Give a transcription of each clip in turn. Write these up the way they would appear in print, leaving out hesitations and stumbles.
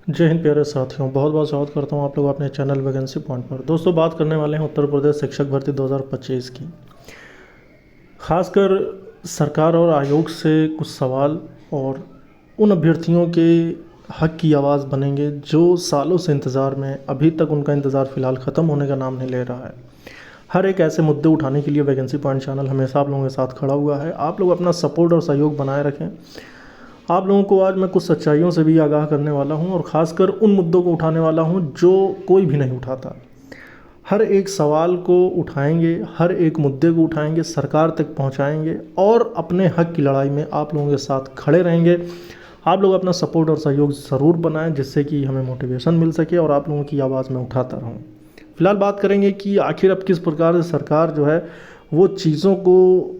जय हिंद प्यारे साथियों, बहुत बहुत स्वागत करता हूं आप लोग अपने चैनल वैकेंसी पॉइंट पर। दोस्तों, बात करने वाले हैं उत्तर प्रदेश शिक्षक भर्ती 2025 की। खासकर सरकार और आयोग से कुछ सवाल और उन अभ्यर्थियों के हक की आवाज़ बनेंगे जो सालों से इंतज़ार में, अभी तक उनका इंतज़ार फ़िलहाल ख़त्म होने का नाम नहीं ले रहा है। हर एक ऐसे मुद्दे उठाने के लिए वैकेंसी पॉइंट चैनल हमेशा आप लोगों के साथ खड़ा हुआ है। आप लोग अपना सपोर्ट और सहयोग बनाए रखें। आप लोगों को आज मैं कुछ सच्चाइयों से भी आगाह करने वाला हूं और ख़ासकर उन मुद्दों को उठाने वाला हूं जो कोई भी नहीं उठाता। हर एक सवाल को उठाएंगे, हर एक मुद्दे को उठाएंगे, सरकार तक पहुंचाएंगे और अपने हक की लड़ाई में आप लोगों के साथ खड़े रहेंगे। आप लोग अपना सपोर्ट और सहयोग ज़रूर बनाएं जिससे कि हमें मोटिवेशन मिल सके और आप लोगों की आवाज़ मैं उठाता रहूं। फिलहाल बात करेंगे कि आखिर अब किस प्रकार से सरकार जो है वो चीज़ों को,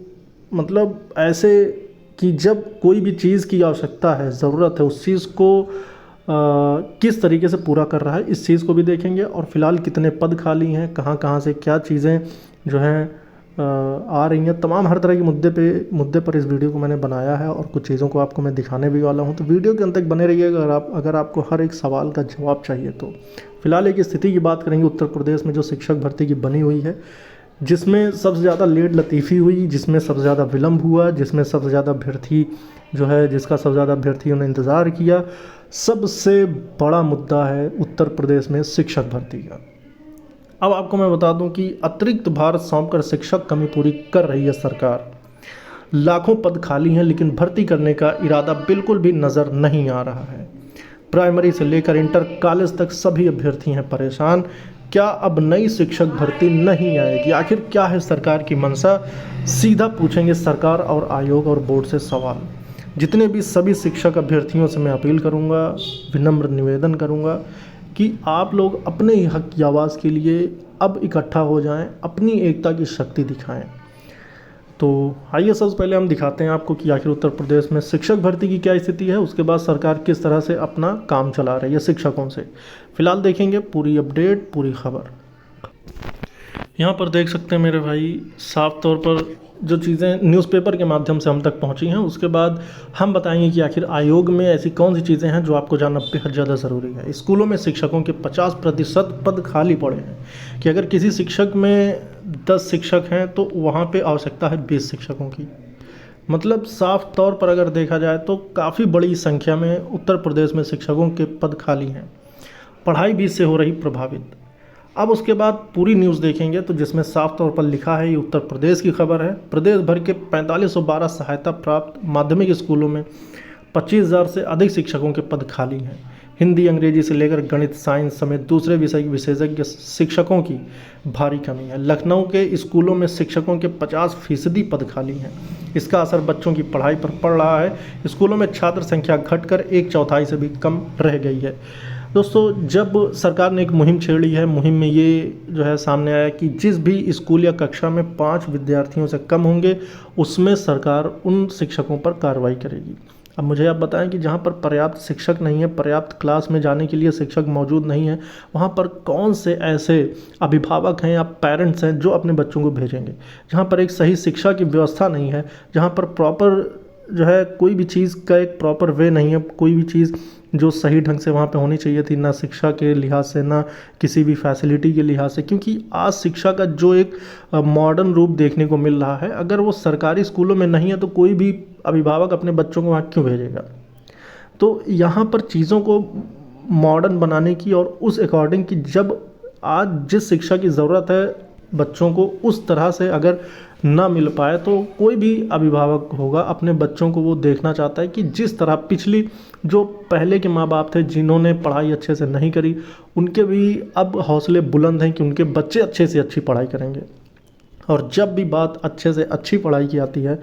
मतलब ऐसे कि जब कोई भी चीज़ की आवश्यकता है, ज़रूरत है, उस चीज़ को किस तरीके से पूरा कर रहा है, इस चीज़ को भी देखेंगे। और फिलहाल कितने पद खाली हैं, कहाँ कहाँ से क्या चीज़ें जो हैं आ रही हैं, तमाम हर तरह के मुद्दे पर इस वीडियो को मैंने बनाया है और कुछ चीज़ों को आपको मैं दिखाने भी वाला हूं। तो वीडियो के अंत तक बने रहिएगा अगर आपको हर एक सवाल का जवाब चाहिए तो। फिलहाल एक स्थिति की बात करेंगे उत्तर प्रदेश में जो शिक्षक भर्ती की बनी हुई है, जिसमें सबसे ज़्यादा लेट लतीफ़ी हुई, जिसमें सबसे ज़्यादा विलम्ब हुआ, जिसमें सबसे ज़्यादा अभ्यर्थी जो है, जिसका सबसे ज़्यादा अभ्यर्थियों ने इंतज़ार किया। सबसे बड़ा मुद्दा है उत्तर प्रदेश में शिक्षक भर्ती का। अब आपको मैं बता दूं कि अतिरिक्त भार सौंपकर शिक्षक कमी पूरी कर रही है सरकार। लाखों पद खाली हैं लेकिन भर्ती करने का इरादा बिल्कुल भी नज़र नहीं आ रहा है। प्राइमरी से लेकर इंटर कॉलेज तक सभी अभ्यर्थी हैं परेशान। क्या अब नई शिक्षक भर्ती नहीं आएगी? आखिर क्या है सरकार की मंशा? सीधा पूछेंगे सरकार और आयोग और बोर्ड से सवाल। जितने भी सभी शिक्षक अभ्यर्थियों से मैं अपील करूंगा, विनम्र निवेदन करूंगा कि आप लोग अपने ही हक की आवाज़ के लिए अब इकट्ठा हो जाएं, अपनी एकता की शक्ति दिखाएं। तो आइए सबसे पहले हम दिखाते हैं आपको कि आखिर उत्तर प्रदेश में शिक्षक भर्ती की क्या स्थिति है, उसके बाद सरकार किस तरह से अपना काम चला रही है शिक्षकों से। फिलहाल देखेंगे पूरी अपडेट, पूरी खबर। यहाँ पर देख सकते हैं मेरे भाई, साफ तौर पर जो चीज़ें न्यूज़पेपर के माध्यम से हम तक पहुँची हैं, उसके बाद हम बताएंगे कि आखिर आयोग में ऐसी कौन सी चीज़ें हैं जो आपको जानना बेहद ज़्यादा ज़रूरी है। स्कूलों में शिक्षकों के 50% पद खाली पड़े हैं कि अगर किसी शिक्षक में 10 शिक्षक हैं तो वहाँ पे आवश्यकता है 20 शिक्षकों की। मतलब साफ तौर पर अगर देखा जाए तो काफ़ी बड़ी संख्या में उत्तर प्रदेश में शिक्षकों के पद खाली हैं। पढ़ाई भी इससे हो रही प्रभावित। अब उसके बाद पूरी न्यूज़ देखेंगे तो जिसमें साफ तौर पर लिखा है, ये उत्तर प्रदेश की खबर है। प्रदेश भर के 4512 सहायता प्राप्त माध्यमिक स्कूलों में 25,000 से अधिक शिक्षकों के पद खाली हैं। हिंदी, अंग्रेजी से लेकर गणित, साइंस समेत दूसरे विषय के विशेषज्ञ शिक्षकों की भारी कमी है। लखनऊ के स्कूलों में शिक्षकों के 50% पद खाली हैं। इसका असर बच्चों की पढ़ाई पर पड़ रहा है। स्कूलों में छात्र संख्या घटकर 1/4 से भी कम रह गई है। दोस्तों, जब सरकार ने एक मुहिम छेड़ी है, मुहिम में ये जो है सामने आया कि जिस भी स्कूल या कक्षा में 5 विद्यार्थियों से कम होंगे उसमें सरकार उन शिक्षकों पर कार्रवाई करेगी। अब मुझे आप बताएं कि जहाँ पर पर्याप्त शिक्षक नहीं है, पर्याप्त क्लास में जाने के लिए शिक्षक मौजूद नहीं है, वहाँ पर कौन से ऐसे अभिभावक हैं या पेरेंट्स हैं जो अपने बच्चों को भेजेंगे। जहाँ पर एक सही शिक्षा की व्यवस्था नहीं है, जहाँ पर प्रॉपर जो है कोई भी चीज़ का एक प्रॉपर वे नहीं है, कोई भी चीज़ जो सही ढंग से वहाँ पे होनी चाहिए थी, ना शिक्षा के लिहाज से, ना किसी भी फैसिलिटी के लिहाज से। क्योंकि आज शिक्षा का जो एक मॉडर्न रूप देखने को मिल रहा है, अगर वो सरकारी स्कूलों में नहीं है तो कोई भी अभिभावक अपने बच्चों को वहाँ क्यों भेजेगा। तो यहाँ पर चीज़ों को मॉडर्न बनाने की और उस अकॉर्डिंग कि जब आज जिस शिक्षा की ज़रूरत है बच्चों को, उस तरह से अगर ना मिल पाए तो कोई भी अभिभावक होगा अपने बच्चों को वो देखना चाहता है कि जिस तरह पिछली जो पहले के माँ बाप थे जिन्होंने पढ़ाई अच्छे से नहीं करी, उनके भी अब हौसले बुलंद हैं कि उनके बच्चे अच्छे से अच्छी पढ़ाई करेंगे। और जब भी बात अच्छे से अच्छी पढ़ाई की आती है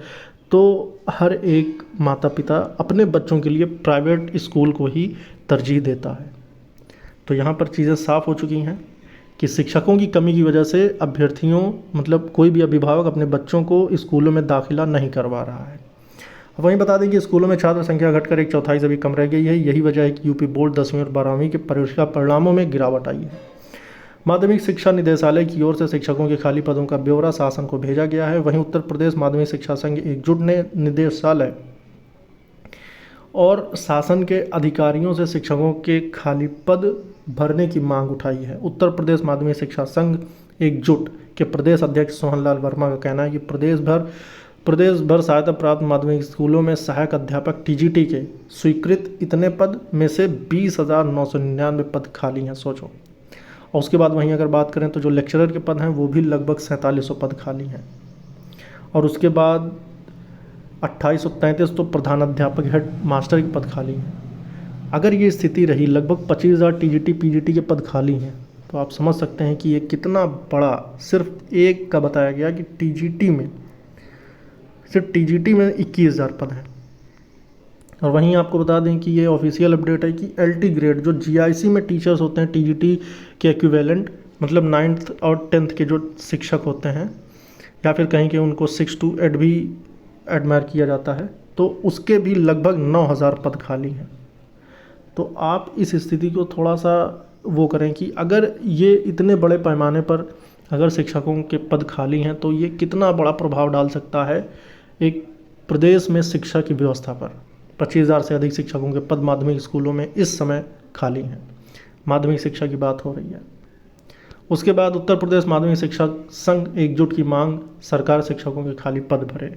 तो हर एक माता पिता अपने बच्चों के लिए प्राइवेट स्कूल को ही तरजीह देता है। तो यहाँ पर चीज़ें साफ़ हो चुकी हैं कि शिक्षकों की कमी की वजह से अभ्यर्थियों, मतलब कोई भी अभिभावक अपने बच्चों को स्कूलों में दाखिला नहीं करवा रहा है। वहीं बता दें कि स्कूलों में छात्र संख्या घटकर 1/4 से भी कम रह गई है। यही वजह है कि यूपी बोर्ड 10वीं और 12वीं के परीक्षा परिणामों में गिरावट आई है। माध्यमिक शिक्षा निदेशालय की ओर से शिक्षकों के खाली पदों का ब्यौरा शासन को भेजा गया है। वहीं उत्तर प्रदेश माध्यमिक शिक्षा संघ एकजुट ने निदेशालय और शासन के अधिकारियों से शिक्षकों के खाली पद भरने की मांग उठाई है। उत्तर प्रदेश माध्यमिक शिक्षा संघ एकजुट के प्रदेश अध्यक्ष सोहनलाल वर्मा का कहना है कि प्रदेश भर सहायता प्राप्त माध्यमिक स्कूलों में सहायक अध्यापक टीजीटी के स्वीकृत इतने पद में से 20,999 पद खाली हैं, सोचो। और उसके बाद वहीं अगर बात करें तो जो लेक्चरर के पद हैं वो भी लगभग 4700 पद खाली हैं। और उसके बाद 2833 तो प्रधानाध्यापक हेड मास्टर के पद खाली हैं। अगर ये स्थिति रही, लगभग 25,000 टीजीटी पीजीटी के पद खाली हैं, तो आप समझ सकते हैं कि ये कितना बड़ा, सिर्फ एक का बताया गया कि सिर्फ टीजीटी में 21,000 पद हैं। और वहीं आपको बता दें कि ये ऑफिशियल अपडेट है कि एलटी ग्रेड जो जीआईसी में टीचर्स होते हैं, टीजीटी के इक्विवेलेंट, मतलब 9th और 10th के जो शिक्षक होते हैं, या फिर कहीं के उनको 6 to 8 भी एडमायर किया जाता है, तो उसके भी लगभग 9,000 पद खाली हैं। तो आप इस स्थिति को थोड़ा सा वो करें कि अगर ये इतने बड़े पैमाने पर अगर शिक्षकों के पद खाली हैं तो ये कितना बड़ा प्रभाव डाल सकता है एक प्रदेश में शिक्षा की व्यवस्था पर। 25,000 से अधिक शिक्षकों के पद माध्यमिक स्कूलों में इस समय खाली हैं। माध्यमिक शिक्षा की बात हो रही है। उसके बाद उत्तर प्रदेश माध्यमिक शिक्षा संघ एकजुट की मांग, सरकार शिक्षकों के खाली पद भरे।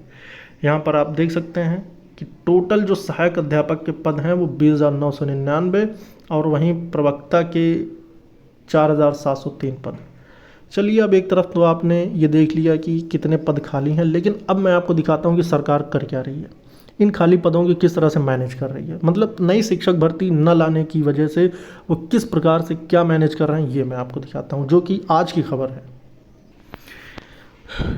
यहाँ पर आप देख सकते हैं कि टोटल जो सहायक अध्यापक के पद हैं वो 20,999 और वहीं प्रवक्ता के 4,703 पद। चलिए, अब एक तरफ तो आपने ये देख लिया कि कितने पद खाली हैं, लेकिन अब मैं आपको दिखाता हूँ कि सरकार कर क्या रही है, इन खाली पदों की किस तरह से मैनेज कर रही है। मतलब नई शिक्षक भर्ती न लाने की वजह से वो किस प्रकार से क्या मैनेज कर रहे हैं, ये मैं आपको दिखाता हूँ, जो कि आज की खबर है।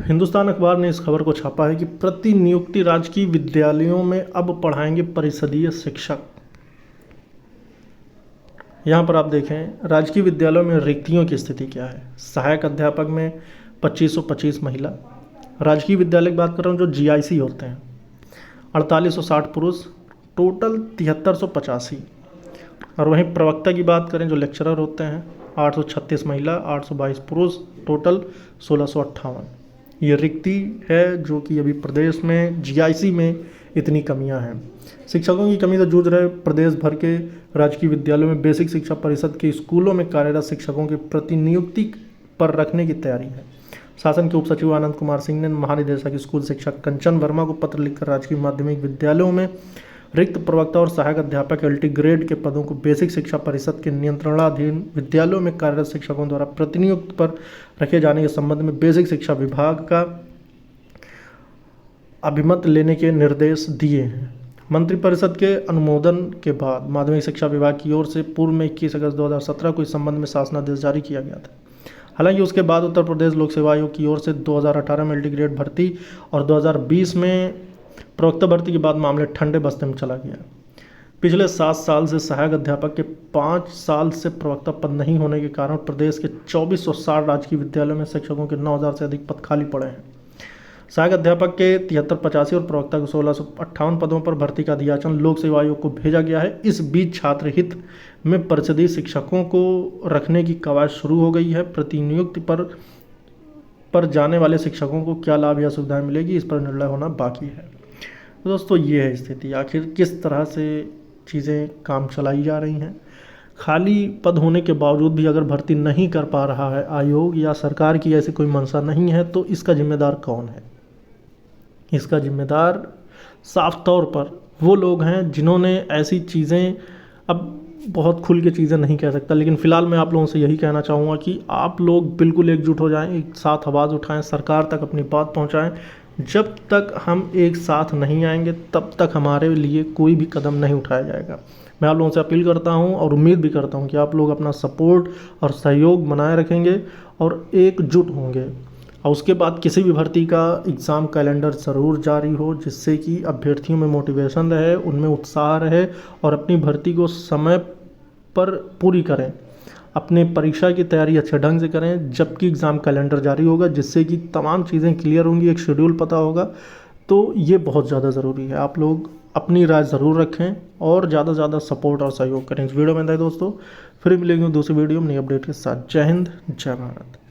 हिंदुस्तान अखबार ने इस खबर को छापा है कि प्रतिनियुक्ति राजकीय विद्यालयों में अब पढ़ाएंगे परिषदीय शिक्षक। यहाँ पर आप देखें राजकीय विद्यालयों में रिक्तियों की स्थिति क्या है। सहायक अध्यापक में 2525 महिला, राजकीय विद्यालय की बात कर रहा हूँ जो जीआईसी होते हैं, 4860 पुरुष, टोटल 7385। और वहीं प्रवक्ता की बात करें जो लेक्चरर होते हैं, 836 महिला, 822 पुरुष, टोटल 1658। ये रिक्ति है जो कि अभी प्रदेश में जीआईसी में इतनी कमियां हैं। शिक्षकों की कमी से जूझ रहे प्रदेश भर के राजकीय विद्यालयों में बेसिक शिक्षा परिषद के स्कूलों में कार्यरत शिक्षकों की प्रतिनियुक्ति पर रखने की तैयारी है। शासन के उप सचिव आनंद कुमार सिंह ने महानिदेशक स्कूल शिक्षा कंचन वर्मा को पत्र लिखकर राजकीय माध्यमिक विद्यालयों में रिक्त प्रवक्ता और सहायक अध्यापक एलटी ग्रेड के पदों को बेसिक शिक्षा परिषद के नियंत्रणाधीन विद्यालयों में कार्यरत शिक्षकों द्वारा प्रतिनियुक्त पर रखे जाने के संबंध में बेसिक शिक्षा विभाग का अभिमत लेने के निर्देश दिए हैं। मंत्रिपरिषद के अनुमोदन के बाद माध्यमिक शिक्षा विभाग की ओर से पूर्व में 21 अगस्त 2017 को इस संबंध में शासनादेश जारी किया गया था। हालांकि उसके बाद उत्तर प्रदेश लोक सेवा आयोग की ओर से 2018 में एलटी ग्रेड भर्ती और 2020 में प्रवक्ता भर्ती के बाद मामले ठंडे बस्ते में चला गया। पिछले 7 साल से सहायक अध्यापक के 5 साल से प्रवक्ता पद नहीं होने के कारण प्रदेश के 2460 राजकीय विद्यालयों में शिक्षकों के 9000 से अधिक पद खाली पड़े हैं। सहायक अध्यापक के 7385 और प्रवक्ता के 1658 पदों पर भर्ती का अधियाचन लोक सेवा आयोग को भेजा गया है। इस बीच छात्र हित में परिषदीय शिक्षकों को रखने की कवायद शुरू हो गई है। प्रतिनियुक्ति पर जाने वाले शिक्षकों को क्या लाभ या सुविधाएं मिलेगी, इस पर निर्णय होना बाकी है। तो दोस्तों, ये है स्थिति। आखिर किस तरह से चीज़ें काम चलाई जा रही हैं। खाली पद होने के बावजूद भी अगर भर्ती नहीं कर पा रहा है आयोग या सरकार की ऐसी कोई मंशा नहीं है, तो इसका जिम्मेदार कौन है? इसका जिम्मेदार साफ तौर पर वो लोग हैं जिन्होंने ऐसी चीज़ें, अब बहुत खुल के चीज़ें नहीं कह सकता, लेकिन फ़िलहाल मैं आप लोगों से यही कहना चाहूँगा कि आप लोग बिल्कुल एकजुट हो जाएं, एक साथ आवाज़ उठाएं, सरकार तक अपनी बात पहुँचाएं। जब तक हम एक साथ नहीं आएंगे तब तक हमारे लिए कोई भी कदम नहीं उठाया जाएगा। मैं आप लोगों से अपील करता हूं और उम्मीद भी करता हूं कि आप लोग अपना सपोर्ट और सहयोग बनाए रखेंगे और एकजुट होंगे। और उसके बाद किसी भी भर्ती का एग्ज़ाम कैलेंडर ज़रूर जारी हो, जिससे कि अभ्यर्थियों में मोटिवेशन रहे, उनमें उत्साह रहे और अपनी भर्ती को समय पर पूरी करें। अपने परीक्षा की तैयारी अच्छे ढंग से करें जबकि एग्ज़ाम कैलेंडर जारी होगा, जिससे कि तमाम चीज़ें क्लियर होंगी, एक शेड्यूल पता होगा। तो ये बहुत ज़्यादा ज़रूरी है। आप लोग अपनी राय ज़रूर रखें और ज़्यादा से ज़्यादा सपोर्ट और सहयोग करें। इस वीडियो में दोस्तों फिर मिलेंगे दूसरी वीडियो में नई अपडेट के साथ। जय हिंद, जय भारत।